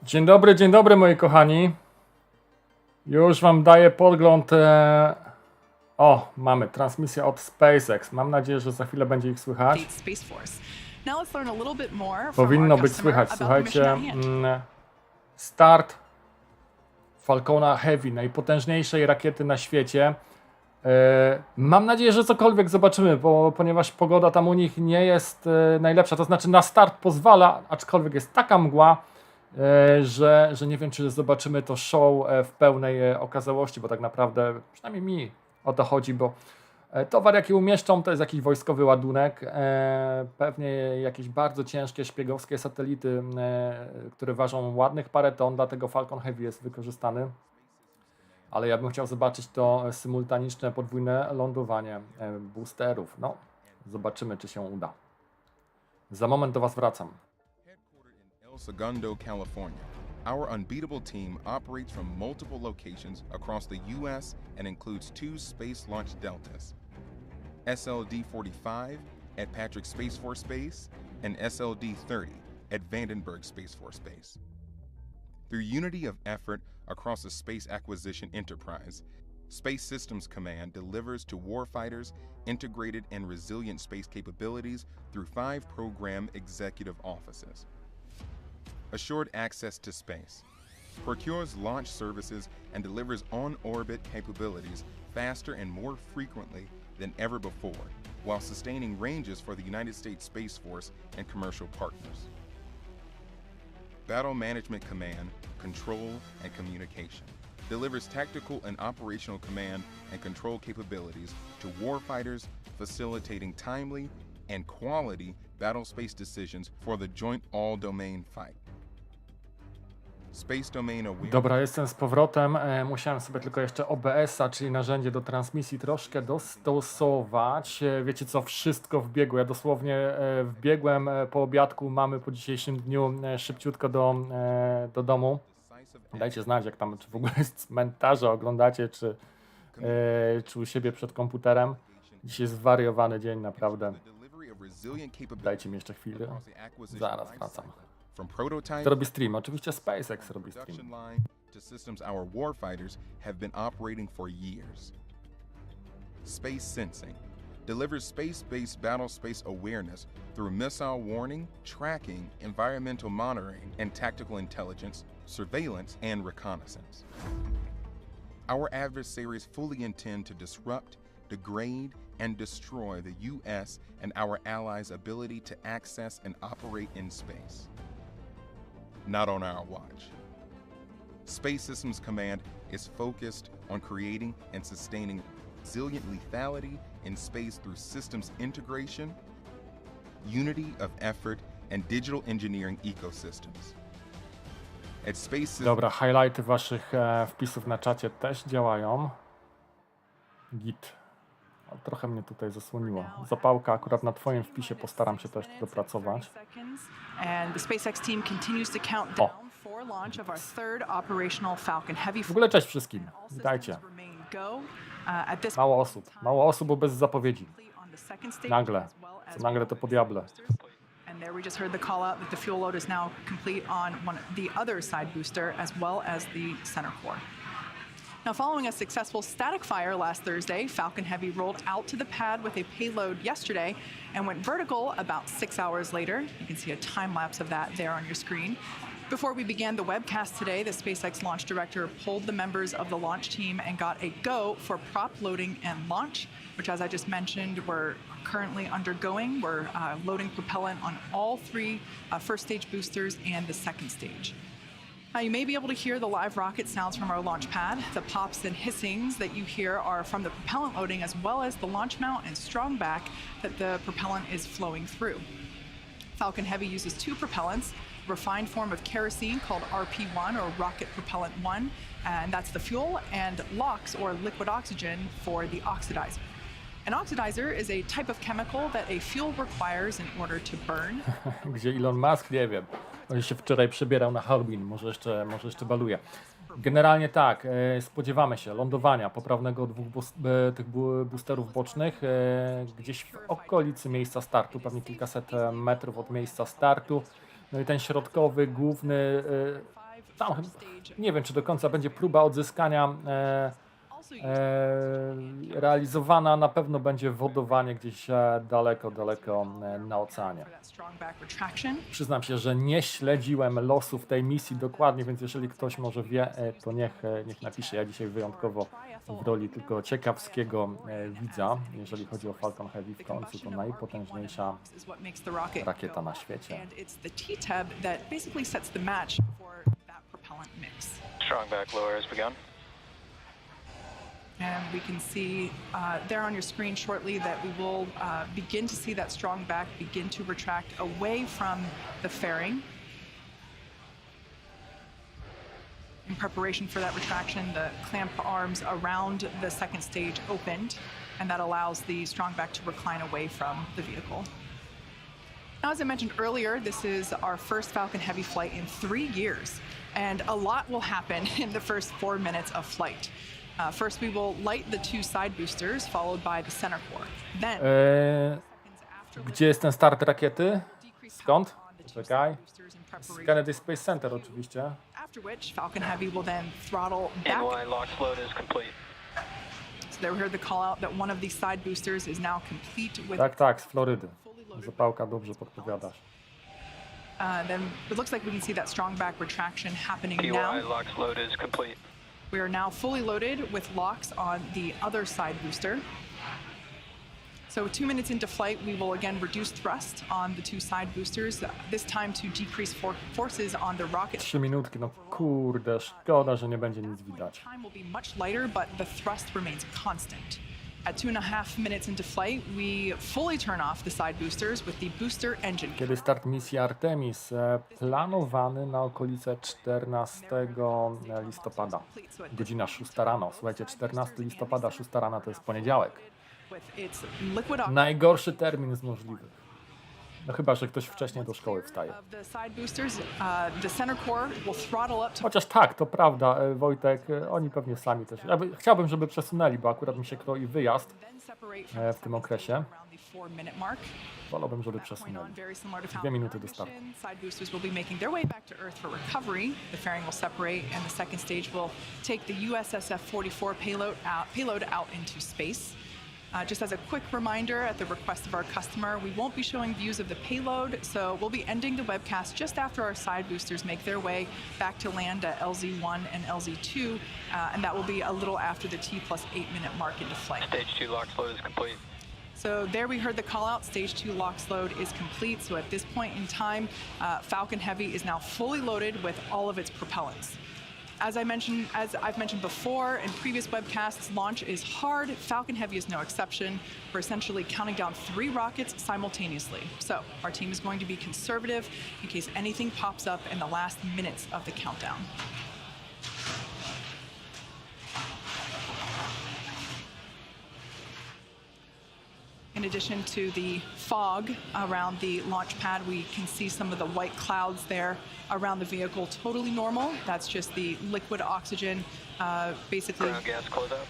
Dzień dobry moi kochani. Już wam daję podgląd. O, mamy transmisję od SpaceX. Mam nadzieję, że za chwilę będzie ich słychać. Powinno być słychać. Słuchajcie, start Falcona Heavy, najpotężniejszej rakiety na świecie. Mam nadzieję, że cokolwiek zobaczymy, ponieważ pogoda tam u nich nie jest najlepsza. To znaczy na start pozwala, aczkolwiek jest taka mgła, że nie wiem, czy zobaczymy to show w pełnej okazałości, bo tak naprawdę, przynajmniej mi o to chodzi, bo towar jaki umieszczą to jest jakiś wojskowy ładunek, pewnie jakieś bardzo ciężkie szpiegowskie satelity, które ważą ładnych parę ton, dlatego Falcon Heavy jest wykorzystany. Ale ja bym chciał zobaczyć to symultaniczne, podwójne lądowanie boosterów. No, zobaczymy, czy się uda. Za moment do Was wracam. El Segundo, California. Our unbeatable team operates from multiple locations across the U.S. and includes 2 space launch deltas. SLD-45 at Patrick Space Force Base and SLD-30 at Vandenberg Space Force Base. Through unity of effort across the space acquisition enterprise, Space Systems Command delivers to warfighters integrated and resilient space capabilities through 5 program executive offices. Assured access to space, procures launch services and delivers on-orbit capabilities faster and more frequently than ever before, while sustaining ranges for the United States Space Force and commercial partners. Battle Management Command, Control and Communication delivers tactical and operational command and control capabilities to warfighters, facilitating timely and quality battle space decisions for the joint all-domain fight. Space Domain Aware. Dobra, jestem z powrotem. Musiałem sobie tylko jeszcze OBS-a, czyli narzędzie do transmisji, troszkę dostosować. Wiecie co, wszystko wbiegło. Ja dosłownie wbiegłem po obiadku. Mamy po dzisiejszym dniu szybciutko do domu. Dajcie znać, jak tam, czy w ogóle z cmentarza oglądacie, czy u siebie przed komputerem. Dzisiaj jest zwariowany dzień, naprawdę. Dajcie mi jeszcze chwilę. Zaraz wracam. From prototype To robi stream, oczywiście SpaceX robi stream. production line to systems our warfighters have been operating for years. Space Sensing delivers space-based battle space awareness through missile warning, tracking, environmental monitoring, and tactical intelligence, surveillance, and reconnaissance. Our adversaries fully intend to disrupt, degrade, and destroy the U.S. and our allies' ability to access and operate in space. Not on our watch. Space Systems Command is focused on creating and sustaining resilient lethality in space through systems integration, unity of effort, and digital engineering ecosystems. At Space Systems... Dobra, highlighty waszych wpisów na czacie też działają. Git. O, trochę mnie tutaj zasłoniło. Zapałka akurat na twoim wpisie, postaram się też dopracować. And the SpaceX team continues to count down for launch of our third operational Falcon Heavy. W ogóle cześć wszystkim. Witajcie. Mało osób, bo bez zapowiedzi. Nagle to po diable. And there we just heard the call out that the fuel load is now complete on the other side booster as well as the center core. Now, following a successful static fire last Thursday, Falcon Heavy rolled out to the pad with a payload yesterday and went vertical about 6 hours later. You can see a time lapse of that there on your screen. Before we began the webcast today, the SpaceX launch director pulled the members of the launch team and got a go for prop loading and launch, which, as I just mentioned, we're currently undergoing. We're loading propellant on all 3 first stage boosters and the second stage. Now, you may be able to hear the live rocket sounds from our launch pad. The pops and hissings that you hear are from the propellant loading as well as the launch mount and strong back that the propellant is flowing through. Falcon Heavy uses 2 propellants, a refined form of kerosene called RP1 or Rocket Propellant 1, and that's the fuel, and LOX or liquid oxygen for the oxidizer. An oxidizer is a type of chemical that a fuel requires in order to burn. Gdzie Elon Musk? Nie wiem. On się wczoraj przebierał na Halloween, może jeszcze baluje. Generalnie tak, spodziewamy się lądowania poprawnego 2 tych boosterów bocznych gdzieś w okolicy miejsca startu, pewnie kilkaset metrów od miejsca startu. No i ten środkowy, główny tam nie wiem, czy do końca będzie próba odzyskania realizowana. Na pewno będzie wodowanie gdzieś daleko na oceanie. Przyznam się, że nie śledziłem losów tej misji dokładnie, więc jeżeli ktoś może wie, to niech napisze. Ja dzisiaj wyjątkowo w roli tylko ciekawskiego widza, jeżeli chodzi o Falcon Heavy. W końcu to najpotężniejsza rakieta na świecie. Strong back lower has begun. And we can see there on your screen shortly that we will begin to see that strong back begin to retract away from the fairing. In preparation for that retraction, the clamp arms around the second stage opened, and that allows the strong back to recline away from the vehicle. Now, as I mentioned earlier, this is our first Falcon Heavy flight in 3 years, and a lot will happen in the first 4 minutes of flight. First, we will light the 2 side boosters, followed by the center core. Then, gdzie jest ten start rakiety? Skąd? Czekaj. Z Kennedy Space Center oczywiście. After which, Falcon Heavy will then throttle back. Inline lock float is complete. So there we heard the call out that one of these side boosters is now complete with. Tak, z Florydy. Zapałka, dobrze podpowiadasz. Then it looks like we can see that strong back retraction happening TY now. lock float is complete. We are now fully loaded with locks on the other side booster. So 2 minutes into flight, we will again reduce thrust on the 2 side boosters, this time to decrease forces on the rocket. 3 minutki, no kurde, szkoda, że nie będzie nic widać. Time will be much lighter, but the thrust remains constant. At 2.5 minutes into flight, we fully turn off the side boosters with the booster engine. Kiedy start misji Artemis? Planowany na okolice 14 listopada. Godzina 6 rano. Słuchajcie, 14 listopada, 6 rano to jest poniedziałek. Najgorszy termin z możliwych. No chyba, że ktoś wcześniej do szkoły wstaje. Chociaż tak, to prawda, Wojtek, oni pewnie sami też. Chciałbym, żeby przesunęli, bo akurat mi się kroi wyjazd w tym okresie. Wolałbym, żeby przesunęli. 2 minuty do startu. Side boosters will be making their way back to Earth for recovery. The fairing will separate, and the second stage will take the USSF-44 payload out into space. Just as a quick reminder, at the request of our customer, we won't be showing views of the payload, so we'll be ending the webcast just after our side boosters make their way back to land at LZ1 and LZ2, and that will be a little after the T+8-minute mark into flight. Stage 2 lock float is complete. So there we heard the call out, stage 2 LOX load is complete. So at this point in time, Falcon Heavy is now fully loaded with all of its propellants. As I've mentioned before in previous webcasts, launch is hard. Falcon Heavy is no exception. We're essentially counting down 3 rockets simultaneously. So our team is going to be conservative in case anything pops up in the last minutes of the countdown. In addition to the fog around the launch pad, we can see some of the white clouds there around the vehicle. Totally normal. That's just the liquid oxygen basically Ground gas closeouts.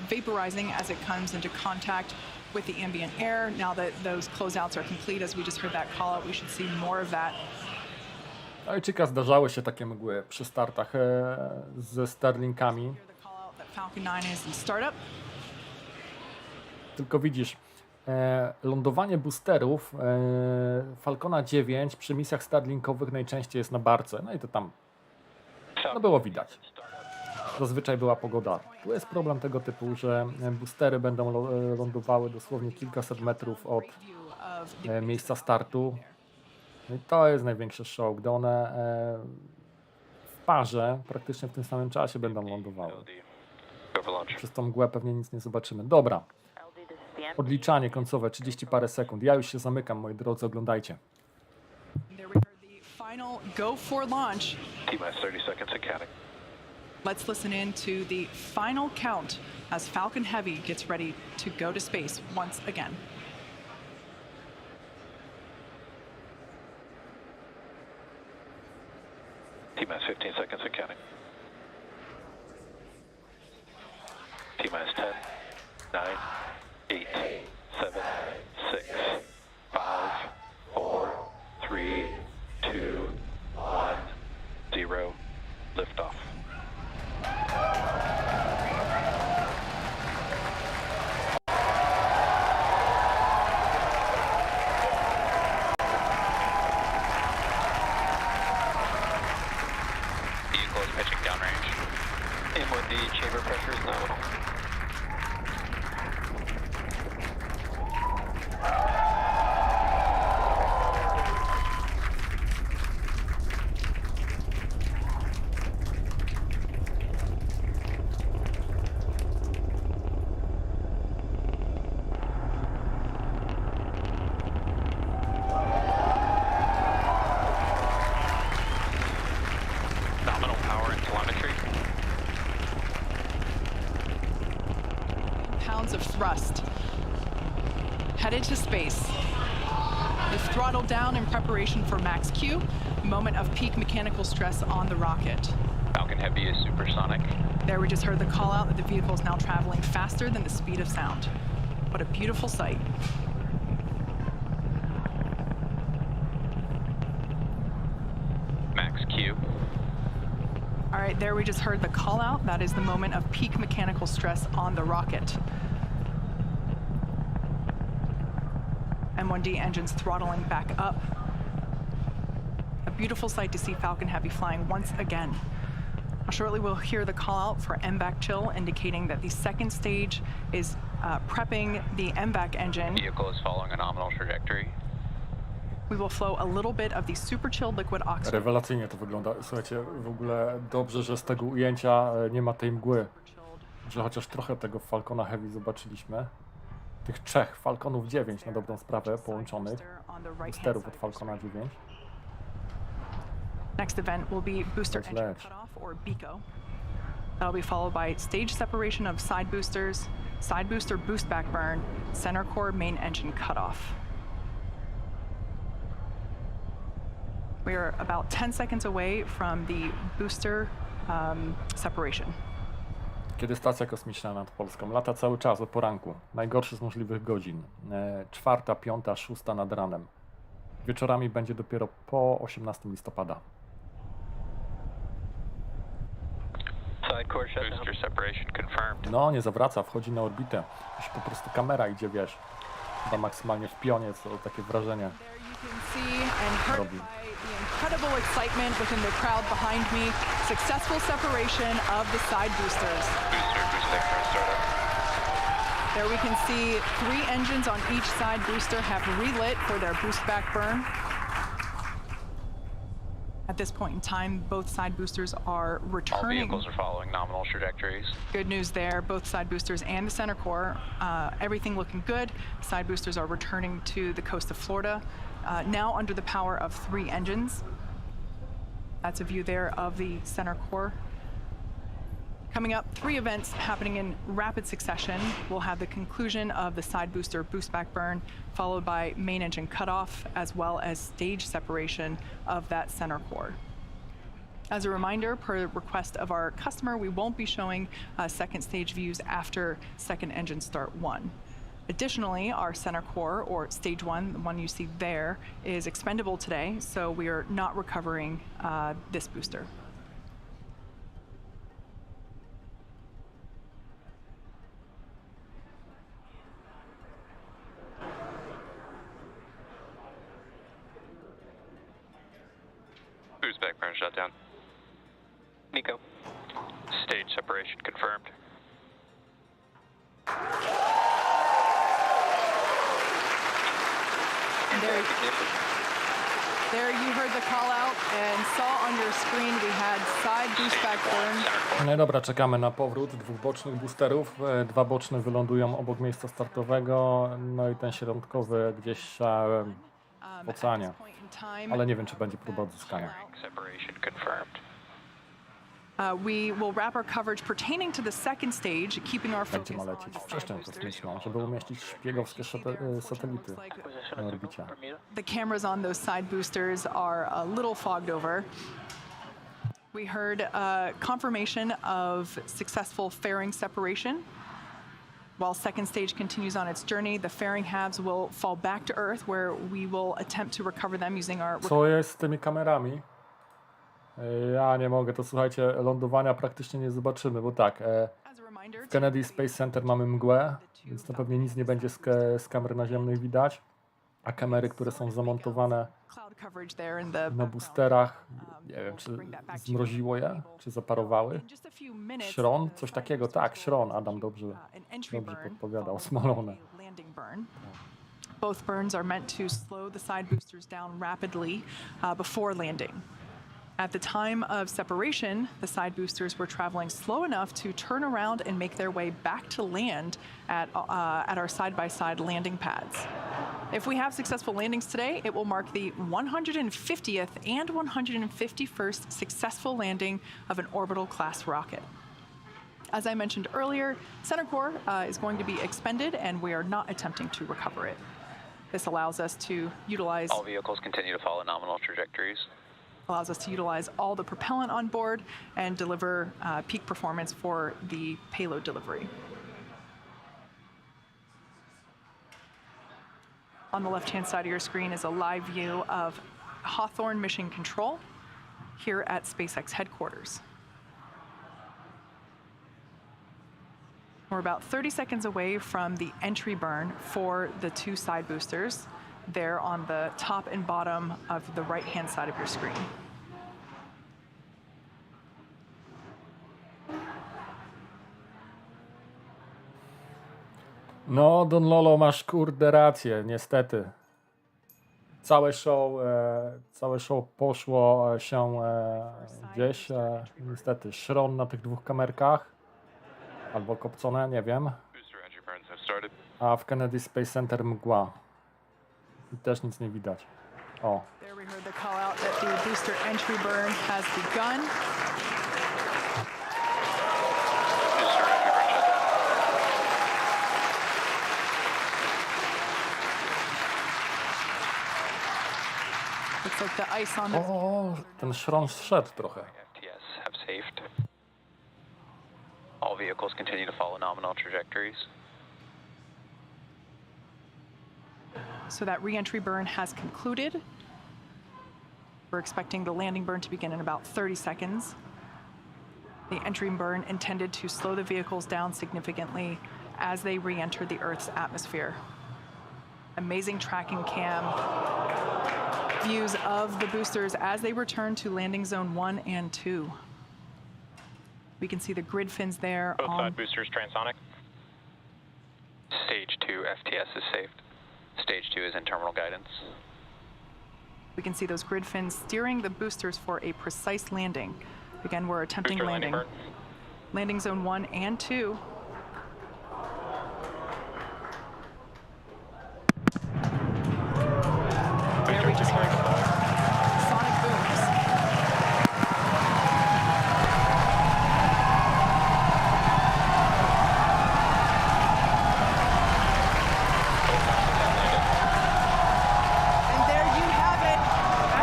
Vaporizing as it comes into contact with the ambient air. Now that those closeouts are complete, as we just heard that call out, we should see more of that. No i ciekawe, zdarzały się takie mgły przy startach ze Starlinkami. The call out that Falcon 9 is in startup. Tylko widzisz, lądowanie boosterów Falcona 9 przy misjach Starlinkowych najczęściej jest na barce. No i to tam było widać. Zazwyczaj była pogoda. Tu jest problem tego typu, że boostery będą lądowały dosłownie kilkaset metrów od miejsca startu. No i to jest największy show, gdy one w parze praktycznie w tym samym czasie będą lądowały. Przez tą mgłę pewnie nic nie zobaczymy. Dobra. Odliczanie końcowe, 30 parę sekund. Ja już się zamykam, moi drodzy, oglądajcie. Let's listen in to the final count as Falcon Heavy gets ready to go to space once again. T-minus 15 seconds and counting. T-minus 10, 9, 8, 7, 6, 5, 4, 3, 2, 1, 0. The chamber pressure is nominal. Nominal power and telemetry. Pounds of thrust. Headed to space. We've throttled down in preparation for max Q, moment of peak mechanical stress on the rocket. Falcon Heavy is supersonic. There we just heard the call out that the vehicle is now traveling faster than the speed of sound. What a beautiful sight. Max Q. All right, there we just heard the call out. That is the moment of peak mechanical stress on the rocket. M1D engines throttling back up. A beautiful sight to see Falcon Heavy flying once again. Shortly we'll hear the call out for MVAC chill, indicating that the second stage is prepping the MVAC engine. Vehicle is following a nominal trajectory. We will flow a little bit of the super chilled liquid oxygen. Rewelacyjnie to wygląda. Słuchajcie, w ogóle dobrze, że z tego ujęcia nie ma tej mgły. Że chociaż trochę tego Falcona Heavy zobaczyliśmy. Tych trzech Falconów 9 na dobrą sprawę połączonych. Boosterów od Falcona 9. Next event will be booster That's engine ledge. cutoff, or BECO. That'll be followed by stage separation of side boosters, side booster boost back burn, center core main engine cutoff. We are about 10 seconds away from the booster separation. Kiedy stacja kosmiczna nad Polską lata cały czas o poranku, najgorszy z możliwych godzin, 4., 5., 6. nad ranem. Wieczorami będzie dopiero po 18 listopada. Side core shutdown. Booster separation confirmed. No, nie zawraca, wchodzi na orbitę. Jeśli po prostu kamera idzie, wiesz, chyba maksymalnie w pionie, co takie wrażenie There you can see and heard robi. by the incredible excitement within the crowd behind me. Successful separation of the side boosters. Booster boost back burn startup. There we can see 3 engines on each side booster have relit for their boost back burn. At this point in time, both side boosters are All returning. vehicles are following nominal trajectories. Good news there, both side boosters and the center core, everything looking good. Side boosters are returning to the coast of Florida, now under the power of 3 engines. That's a view there of the center core. Coming up, 3 events happening in rapid succession. We'll have the conclusion of the side booster boost back burn, followed by main engine cutoff, as well as stage separation of that center core. As a reminder, per request of our customer, we won't be showing second stage views after second engine start 1. Additionally, our center core, or stage 1, the one you see there, is expendable today, so we are not recovering this booster. Boost back burn shutdown. Nico. Stage separation confirmed. There you heard the call out and saw on your screen we had side boost back burn. No i dobra, czekamy na powrót 2 bocznych boosterów. 2 boczne wylądują obok miejsca startowego, no i ten środkowy gdzieś w oceanie. Ale nie wiem, czy będzie próba odzyskania. Separation confirmed. We will wrap our coverage pertaining to the second stage, keeping our focus Będzie ma on lecieć the w side przestrzeń boosters. kosmiczną, żeby umieścić szpiegowskie satelity na orbicie. The cameras on those side boosters are a little fogged over. We heard confirmation of successful fairing separation. While second stage continues on its journey, the fairing halves will fall back to Earth, where we will attempt to recover them using our... Co jest z tymi kamerami? Ja nie mogę, to słuchajcie, lądowania praktycznie nie zobaczymy, bo tak, w Kennedy Space Center mamy mgłę, więc to pewnie nic nie będzie z kamer naziemnych widać. A kamery, które są zamontowane Cloud coverage there in the na boosterach, nie wiem, czy zmroziło je, czy zaparowały. In just a few minutes, Szron? the Coś side takiego, boosters tak, will szron, finish, Adam dobrze an entry burn podpowiadał, followed smolone. by a landing burn. Both burns are meant to slow the side boosters down rapidly before landing. At the time of separation, the side boosters were traveling slow enough to turn around and make their way back to land at our side-by-side landing pads. If we have successful landings today, it will mark the 150th and 151st successful landing of an orbital class rocket. As I mentioned earlier, center core is going to be expended and we are not attempting to recover it. This allows us to utilize All vehicles continue to follow nominal trajectories. all the propellant on board and deliver peak performance for the payload delivery. On the left-hand side of your screen is a live view of Hawthorne Mission Control here at SpaceX headquarters. We're about 30 seconds away from the entry burn for the two side boosters there on the top and bottom of the right-hand side of your screen. No, Don Lolo, masz kurde rację, niestety. Całe show poszło się gdzieś. Niestety, szron na tych dwóch kamerkach. Albo kopcone, nie wiem. Booster entry burns have started. A w Kennedy Space Center mgła. I też nic nie widać. O, There we heard the call out that the booster entry burn has begun. Booster entry burn shut. Looks like the ice on the o, ten szron zszedł trochę. FTS have saved. All vehicles continue to follow nominal trajectories. So that re-entry burn has concluded. We're expecting the landing burn to begin in about 30 seconds. The entry burn intended to slow the vehicles down significantly as they re-enter the Earth's atmosphere. Amazing tracking cam views of the boosters as they return to landing zone 1 and 2. We can see the grid fins there. Both side boosters transonic. Stage 2 FTS is saved. Stage 2 is in terminal guidance. We can see those grid fins steering the boosters for a precise landing. Again, we're attempting Booster landing landing. burn. Landing zone 1 and 2. There we just heard sonic booms. And there you have it.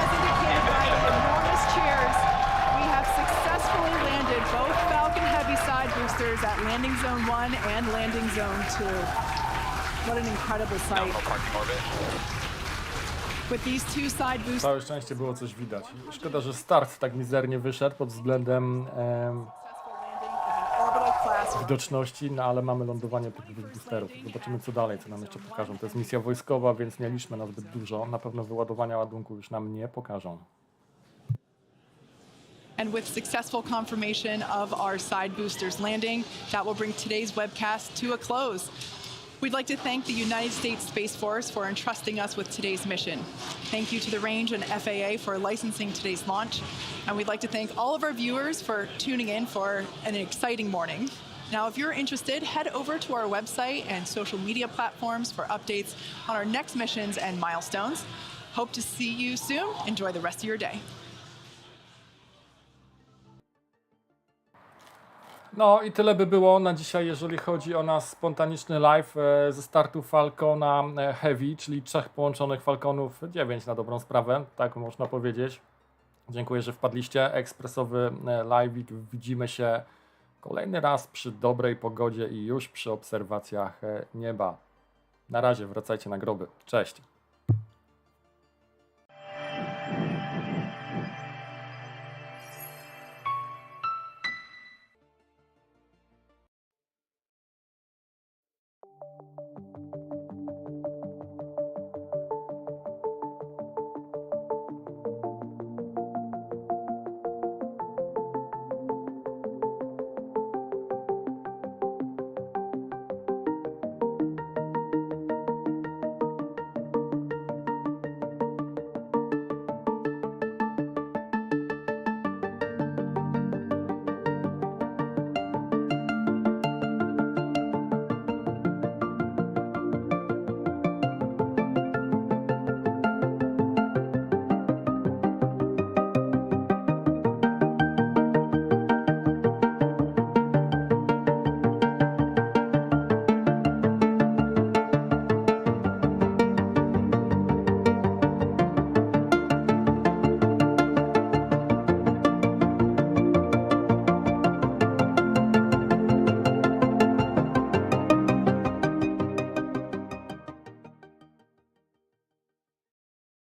As indicated by the enormous cheers, we have successfully landed both Falcon Heavy side boosters at landing zone 1 and landing zone 2. What an incredible sight. Nominal parking orbit. With these two side boosters. Całe szczęście było coś widać. Szkoda, że start tak mizernie wyszedł pod względem Successful landing of an orbital class widoczności, no ale mamy lądowanie tych dwóch boosterów. Zobaczymy co dalej, co nam jeszcze pokażą. To jest misja wojskowa, więc nie liczmy na zbyt dużo. Na pewno wyładowania ładunku już nam nie pokażą. And with successful confirmation of our side boosters landing, that will bring today's webcast to a close. We'd like to thank the United States Space Force for entrusting us with today's mission. Thank you to the range and FAA for licensing today's launch. And we'd like to thank all of our viewers for tuning in for an exciting morning. Now, if you're interested, head over to our website and social media platforms for updates on our next missions and milestones. Hope to see you soon. Enjoy the rest of your day. No i tyle by było na dzisiaj, jeżeli chodzi o nasz spontaniczny live ze startu Falcona Heavy, czyli 3 połączonych Falconów, 9 na dobrą sprawę, tak można powiedzieć. Dziękuję, że wpadliście. Ekspresowy live'ik. Widzimy się kolejny raz przy dobrej pogodzie i już przy obserwacjach nieba. Na razie, wracajcie na groby. Cześć.